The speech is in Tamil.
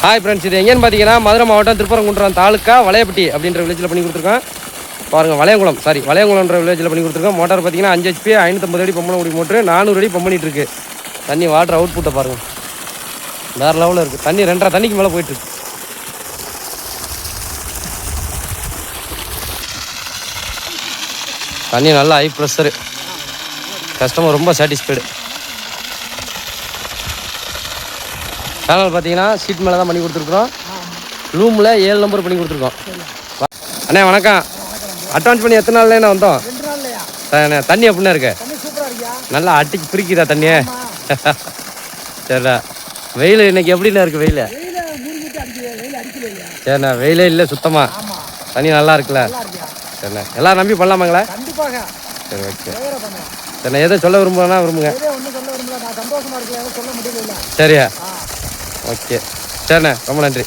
ஹாய் ஃப்ரெண்ட்ஸ், இது எங்கேன்னு பார்த்தீங்கன்னா மதுரை மாவட்டம் திருப்பரங்குன்றம் தாலுக்கா வளையப்பட்டி அப்படின்ற வில்லேஜில் பண்ணி கொடுத்துருக்கோம். பாருங்கள், வளையங்குளம்ன்ற வில்லேஜில் பண்ணி கொடுத்துருக்கோம். மோட்டார் பார்த்தீங்கன்னா 5 HP 550 அடி பம்பன முடி மோட்ரு 400 அடி பம்ப் பண்ணிட்டு இருக்கு. தண்ணி வாட்டர் அவுட் புட்டை பாருங்கள், வேறு லெவலில் இருக்குது. தண்ணி 2.5 தண்ணிக்கு மேலே போயிட்டுருக்கு. தண்ணி நல்லா ஹை ப்ரெஷரு, கஸ்டமர் ரொம்ப சாட்டிஸ்ஃபைடு. சேனல் பார்த்தீங்கன்னா சீட் மேலே தான் பண்ணி கொடுத்துருக்குறோம். ரூமில் 7 நம்பர் பண்ணி கொடுத்துருக்கோம். அண்ணே வணக்கம். அட்வான்ஸ் பண்ணி எத்தனை நாள்ல வந்தோம்? தண்ணி எப்படின்னா இருக்கு? நல்லா அட்டிக்கு பிரிக்குதா தண்ணியே? சரிண்ணா. வெயில் இன்னைக்கு எப்படின்னா இருக்கு? வெயில் சரிண்ணா, வெயிலே இல்லை சுத்தமாக. தண்ணி நல்லா இருக்குல்ல? சரிண்ணா, எல்லாம் நம்பி பண்ணலாமாங்களா? சரி, ஓகே. சரிண்ணா, எதை சொல்ல விரும்புங்க. சரியா, ஓகே. சரிண்ணே, ரொம்ப நன்றி.